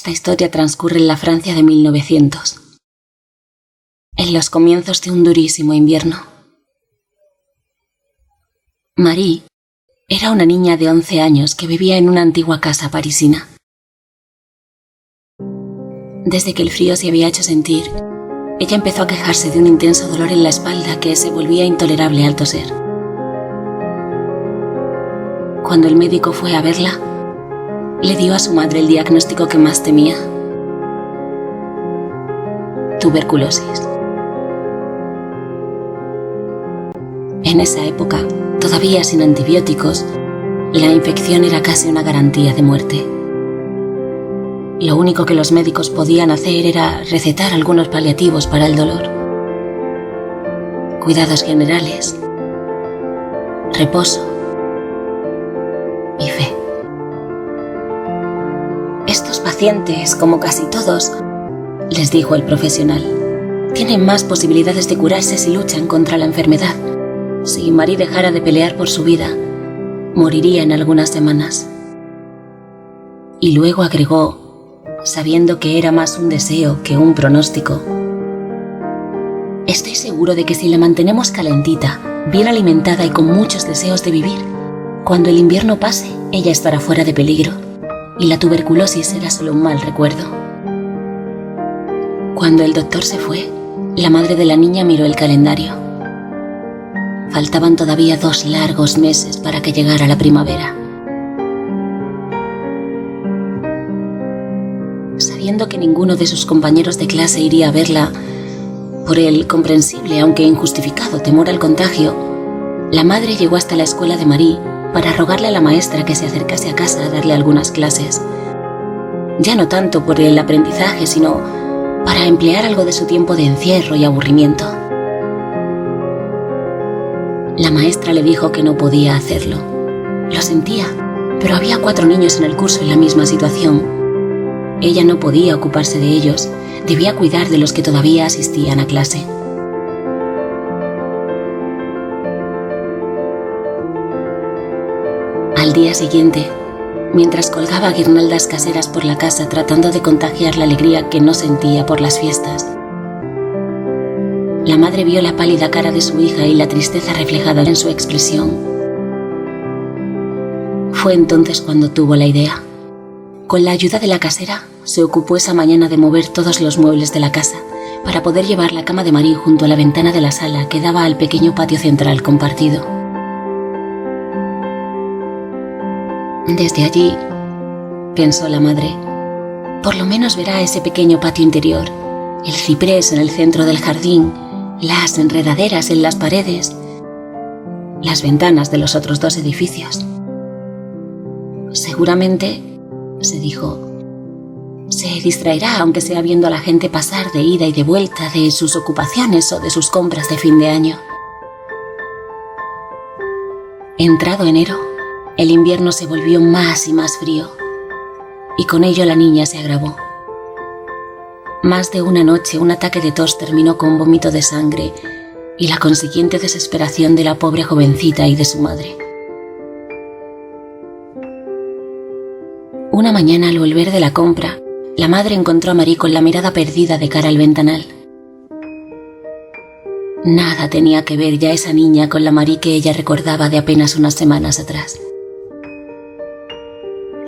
Esta historia transcurre en la Francia de 1900, en los comienzos de un durísimo invierno. Marie era una niña de 11 años que vivía en una antigua casa parisina. Desde que el frío se había hecho sentir, ella empezó a quejarse de un intenso dolor en la espalda que se volvía intolerable al toser. Cuando el médico fue a verla, le dio a su madre el diagnóstico que más temía: tuberculosis. En esa época, todavía sin antibióticos, la infección era casi una garantía de muerte. Lo único que los médicos podían hacer era recetar algunos paliativos para el dolor. Cuidados generales, reposo y fe. Estos pacientes, como casi todos, les dijo el profesional, tienen más posibilidades de curarse si luchan contra la enfermedad. Si Marie dejara de pelear por su vida, moriría en algunas semanas. Y luego agregó, sabiendo que era más un deseo que un pronóstico: estoy seguro de que si la mantenemos calentita, bien alimentada y con muchos deseos de vivir, cuando el invierno pase, ella estará fuera de peligro y la tuberculosis será solo un mal recuerdo. Cuando el doctor se fue, la madre de la niña miró el calendario. Faltaban todavía 2 largos meses para que llegara la primavera. Sabiendo que ninguno de sus compañeros de clase iría a verla por el comprensible, aunque injustificado, temor al contagio, la madre llegó hasta la escuela de Marie para rogarle a la maestra que se acercase a casa a darle algunas clases. Ya no tanto por el aprendizaje, sino para emplear algo de su tiempo de encierro y aburrimiento. La maestra le dijo que no podía hacerlo. Lo sentía, pero había 4 niños en el curso en la misma situación. Ella no podía ocuparse de ellos, debía cuidar de los que todavía asistían a clase. Al día siguiente, mientras colgaba guirnaldas caseras por la casa tratando de contagiar la alegría que no sentía por las fiestas, la madre vio la pálida cara de su hija y la tristeza reflejada en su expresión. Fue entonces cuando tuvo la idea. Con la ayuda de la casera, se ocupó esa mañana de mover todos los muebles de la casa para poder llevar la cama de Marie junto a la ventana de la sala que daba al pequeño patio central compartido. Desde allí, pensó la madre, por lo menos verá ese pequeño patio interior, el ciprés en el centro del jardín, las enredaderas en las paredes, las ventanas de los otros 2 edificios. Seguramente, se dijo, se distraerá aunque sea viendo a la gente pasar de ida y de vuelta de sus ocupaciones o de sus compras de fin de año. Entrado enero, el invierno se volvió más y más frío, y con ello la niña se agravó. Más de una noche un ataque de tos terminó con vómito de sangre y la consiguiente desesperación de la pobre jovencita y de su madre. Una mañana, al volver de la compra, la madre encontró a Marie con la mirada perdida de cara al ventanal. Nada tenía que ver ya esa niña con la Marie que ella recordaba de apenas unas semanas atrás.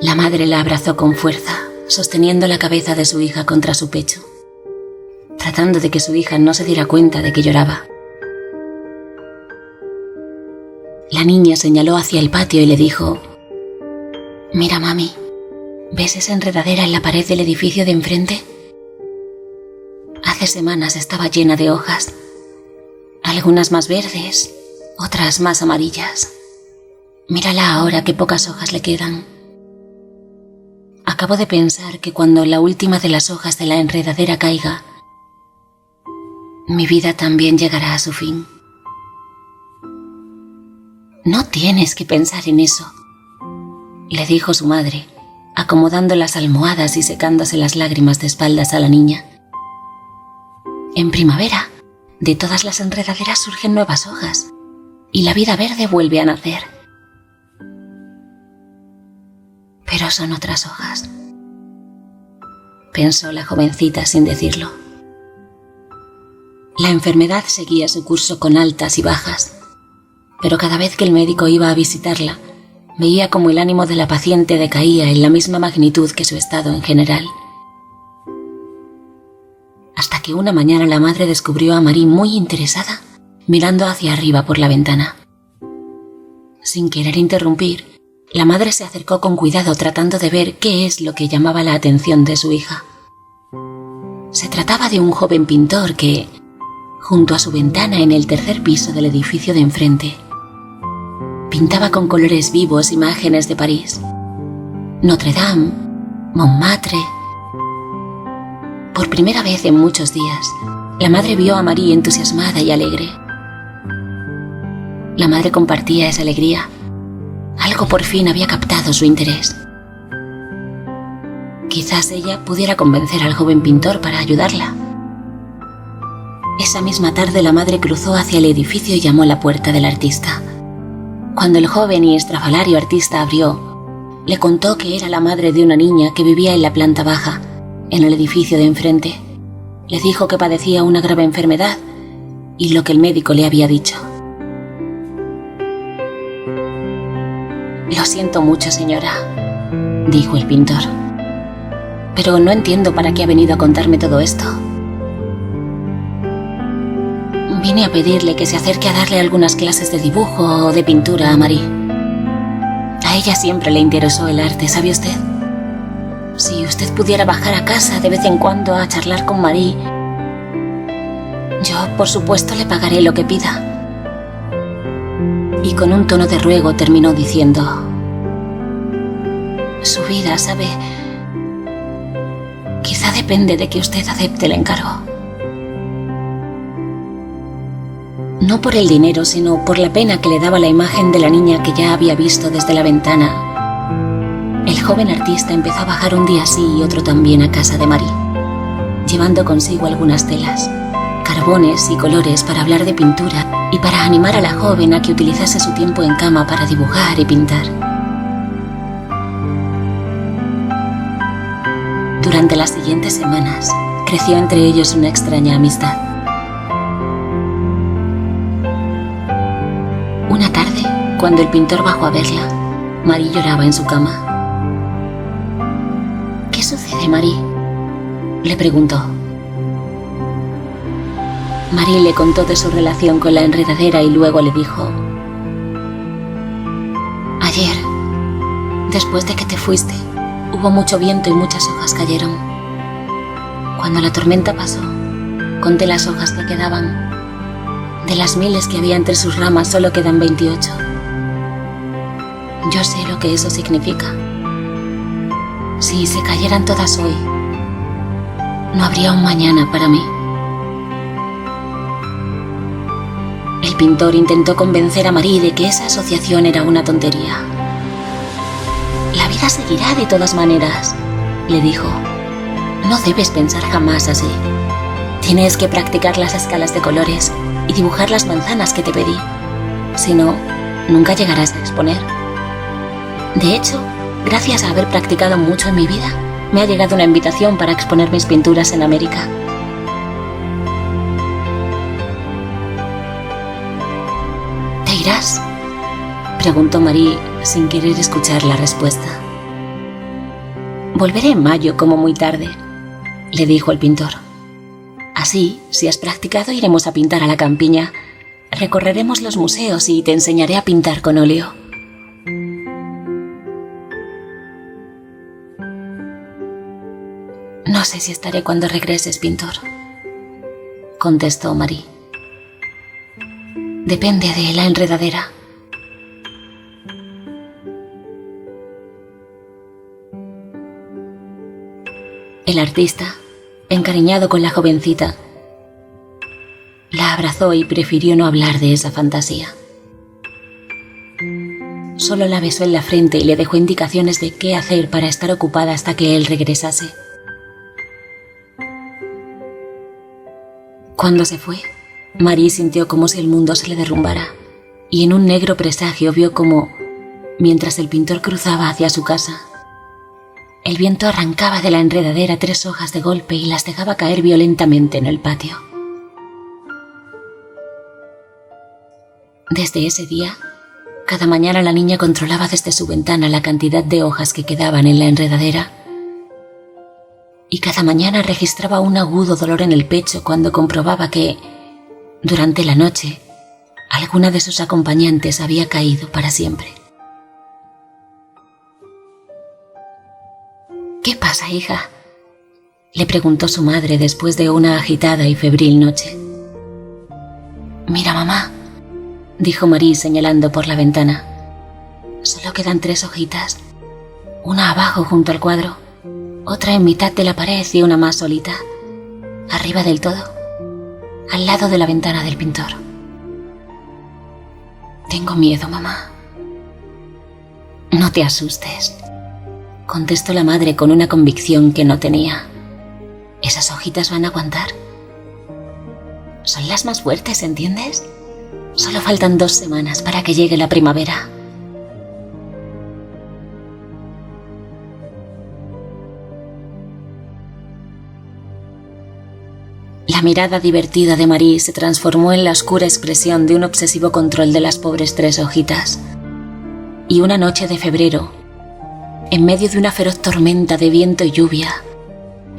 La madre la abrazó con fuerza, sosteniendo la cabeza de su hija contra su pecho, tratando de que su hija no se diera cuenta de que lloraba. La niña señaló hacia el patio y le dijo: «Mira, mami, ¿ves esa enredadera en la pared del edificio de enfrente? Hace semanas estaba llena de hojas, algunas más verdes, otras más amarillas. Mírala ahora, qué pocas hojas le quedan. Acabo de pensar que cuando la última de las hojas de la enredadera caiga, mi vida también llegará a su fin». «No tienes que pensar en eso», le dijo su madre, acomodando las almohadas y secándose las lágrimas de espaldas a la niña. «En primavera, de todas las enredaderas surgen nuevas hojas, y la vida verde vuelve a nacer. Pero son otras hojas. pensó la jovencita sin decirlo. La enfermedad seguía su curso con altas y bajas, pero cada vez que el médico iba a visitarla, veía como el ánimo de la paciente decaía en la misma magnitud que su estado en general. Hasta que una mañana la madre descubrió a Marie muy interesada, mirando hacia arriba por la ventana. Sin querer interrumpir, la madre se acercó con cuidado tratando de ver qué es lo que llamaba la atención de su hija. Se trataba de un joven pintor que, junto a su ventana en el tercer piso del edificio de enfrente, pintaba con colores vivos imágenes de París, Notre Dame, Montmartre. Por primera vez en muchos días, la madre vio a Marie entusiasmada y alegre. La madre compartía esa alegría. Algo por fin había captado su interés. Quizás ella pudiera convencer al joven pintor para ayudarla. Esa misma tarde la madre cruzó hacia el edificio y llamó a la puerta del artista. Cuando el joven y estrafalario artista abrió, le contó que era la madre de una niña que vivía en la planta baja, en el edificio de enfrente. Le dijo que padecía una grave enfermedad y lo que el médico le había dicho. «Lo siento mucho, señora», dijo el pintor, «pero no entiendo para qué ha venido a contarme todo esto. Vine a pedirle que se acerque a darle algunas clases de dibujo o de pintura a Marie. A ella siempre le interesó el arte, ¿sabe usted? Si usted pudiera bajar a casa de vez en cuando a charlar con Marie, yo, por supuesto, le pagaré lo que pida». Y con un tono de ruego terminó diciendo: «Su vida, ¿sabe? Quizá depende de que usted acepte el encargo». No por el dinero, sino por la pena que le daba la imagen de la niña que ya había visto desde la ventana, el joven artista empezó a bajar un día sí y otro también a casa de Marie, llevando consigo algunas telas, carbones y colores para hablar de pintura y para animar a la joven a que utilizase su tiempo en cama para dibujar y pintar. Durante las siguientes semanas, creció entre ellos una extraña amistad. Una tarde, cuando el pintor bajó a verla, Marie lloraba en su cama. «¿Qué sucede, Marie?», le preguntó. Marie le contó de su relación con la enredadera y luego le dijo: «Ayer, después de que te fuiste, hubo mucho viento y muchas hojas cayeron. Cuando la tormenta pasó, conté las hojas que quedaban. De las miles que había entre sus ramas solo quedan 28. Yo sé lo que eso significa. Si se cayeran todas hoy, no habría un mañana para mí». El pintor intentó convencer a Marie de que esa asociación era una tontería. «La vida seguirá de todas maneras», le dijo. «No debes pensar jamás así. Tienes que practicar las escalas de colores y dibujar las manzanas que te pedí. Si no, nunca llegarás a exponer. De hecho, gracias a haber practicado mucho en mi vida, me ha llegado una invitación para exponer mis pinturas en América». «¿Te irás?», preguntó Marie sin querer escuchar la respuesta. «Volveré en mayo como muy tarde», le dijo el pintor. «Así, si has practicado, iremos a pintar a la campiña. Recorreremos los museos y te enseñaré a pintar con óleo». «No sé si estaré cuando regreses, pintor», contestó Marie. «Depende de la enredadera». El artista, encariñado con la jovencita, la abrazó y prefirió no hablar de esa fantasía. Solo la besó en la frente y le dejó indicaciones de qué hacer para estar ocupada hasta que él regresase. Cuando se fue, Marie sintió como si el mundo se le derrumbara, y en un negro presagio vio como, mientras el pintor cruzaba hacia su casa, El viento arrancaba de la enredadera 3 hojas de golpe y las dejaba caer violentamente en el patio. Desde ese día, cada mañana la niña controlaba desde su ventana la cantidad de hojas que quedaban en la enredadera. Y cada mañana registraba un agudo dolor en el pecho cuando comprobaba que, durante la noche, alguna de sus acompañantes había caído para siempre. «¿Qué pasa, hija?», le preguntó su madre después de una agitada y febril noche. «Mira, mamá», dijo Marie señalando por la ventana. «Solo quedan 3 hojitas, una abajo junto al cuadro, otra en mitad de la pared y una más solita, arriba del todo, al lado de la ventana del pintor». «Tengo miedo, mamá». «No te asustes», contestó la madre con una convicción que no tenía. «Esas hojitas van a aguantar. Son las más fuertes, ¿entiendes? Solo faltan 2 semanas para que llegue la primavera». La mirada divertida de Marie se transformó en la oscura expresión de un obsesivo control de las pobres 3 hojitas. Y una noche de febrero, en medio de una feroz tormenta de viento y lluvia,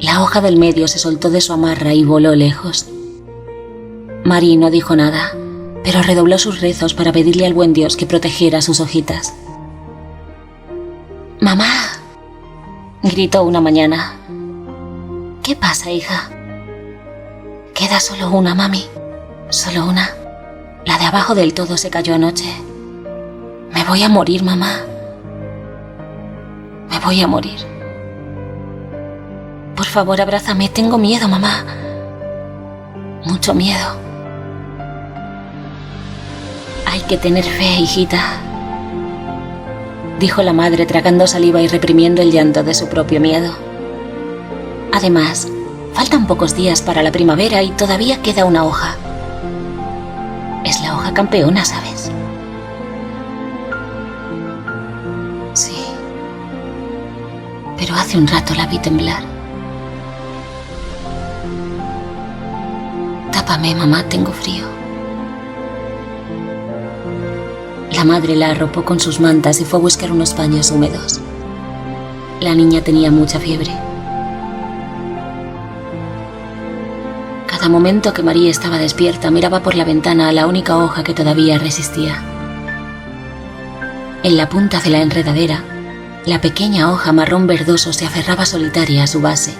la hoja del medio se soltó de su amarra y voló lejos. Marie no dijo nada, pero redobló sus rezos para pedirle al buen Dios que protegiera sus hojitas. «¡Mamá!», gritó una mañana. «¿Qué pasa, hija?». «Queda solo una, mami. Solo una. La de abajo del todo se cayó anoche. Me voy a morir, mamá. Me voy a morir. Por favor, abrázame. Tengo miedo, mamá. Mucho miedo». «Hay que tener fe, hijita», dijo la madre tragando saliva y reprimiendo el llanto de su propio miedo. «Además, faltan pocos días para la primavera y todavía queda una hoja. Es la hoja campeona, ¿sabes?». «Sí, pero hace un rato la vi temblar». «Tápame, mamá, tengo frío». La madre la arropó con sus mantas y fue a buscar unos paños húmedos. La niña tenía mucha fiebre. Cada momento que Marie estaba despierta, miraba por la ventana a la única hoja que todavía resistía. En la punta de la enredadera, la pequeña hoja marrón verdoso se aferraba solitaria a su base.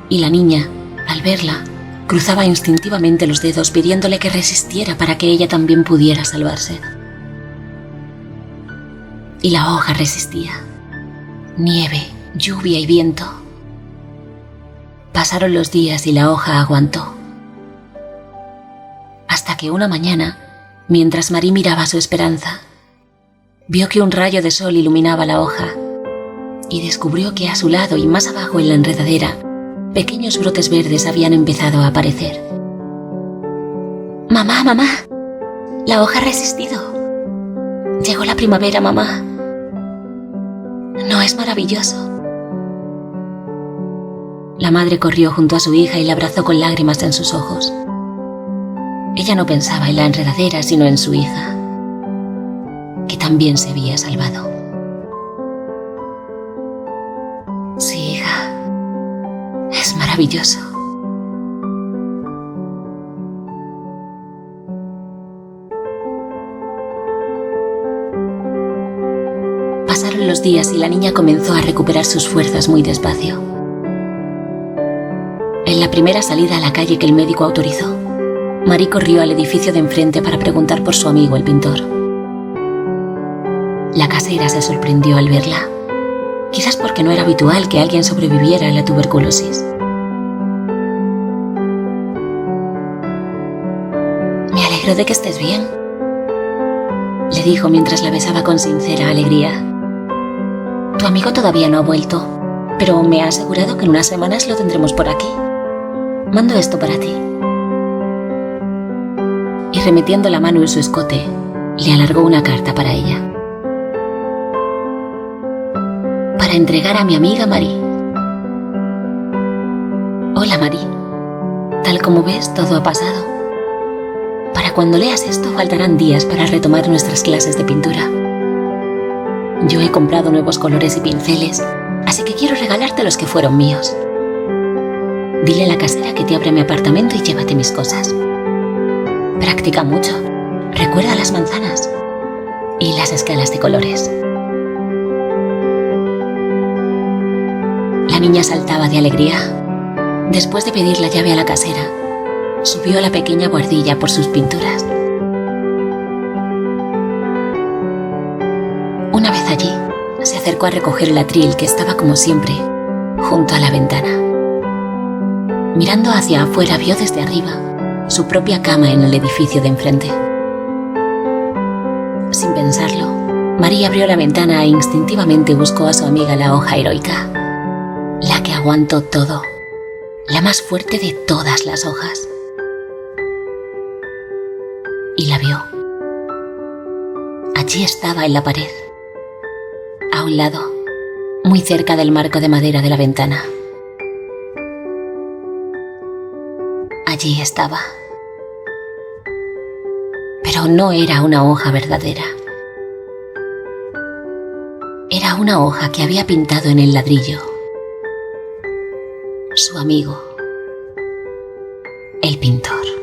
Y la niña, al verla, cruzaba instintivamente los dedos pidiéndole que resistiera para que ella también pudiera salvarse. Y la hoja resistía. Nieve, lluvia y viento. Pasaron los días y la hoja aguantó. Hasta que una mañana, mientras Marie miraba su esperanza, vio que un rayo de sol iluminaba la hoja y descubrió que a su lado y más abajo en la enredadera, pequeños brotes verdes habían empezado a aparecer. «Mamá, mamá, la hoja ha resistido. Llegó la primavera, mamá. ¿No es maravilloso?». La madre corrió junto a su hija y la abrazó con lágrimas en sus ojos. Ella no pensaba en la enredadera, sino en su hija, que también se había salvado. «Sí, hija, es maravilloso». Pasaron los días y la niña comenzó a recuperar sus fuerzas muy despacio. En la primera salida a la calle que el médico autorizó, Marie corrió al edificio de enfrente para preguntar por su amigo el pintor. La casera se sorprendió al verla, quizás porque no era habitual que alguien sobreviviera a la tuberculosis. «Me alegro de que estés bien», le dijo mientras la besaba con sincera alegría. «Tu amigo todavía no ha vuelto, pero me ha asegurado que en unas semanas lo tendremos por aquí. Mando esto para ti». Y remetiendo la mano en su escote, le alargó una carta para ella. «Para entregar a mi amiga Marie. Hola Marie, tal como ves, todo ha pasado. Para cuando leas esto faltarán días para retomar nuestras clases de pintura. Yo he comprado nuevos colores y pinceles, así que quiero regalarte los que fueron míos. Dile a la casera que te abra mi apartamento y llévate mis cosas. Practica mucho, recuerda las manzanas y las escalas de colores. La niña saltaba de alegría. Después de pedir la llave a la casera, subió a la pequeña buhardilla por sus pinturas. Una vez allí, se acercó a recoger el atril que estaba como siempre, junto a la ventana. Mirando hacia afuera vio desde arriba su propia cama en el edificio de enfrente. Sin pensarlo, Marie abrió la ventana e instintivamente buscó a su amiga la hoja heroica, la que aguantó todo, la más fuerte de todas las hojas. Y la vio. Allí estaba en la pared, a un lado, muy cerca del marco de madera de la ventana. Allí estaba. Pero no era una hoja verdadera. Era una hoja que había pintado en el ladrillo su amigo, el pintor.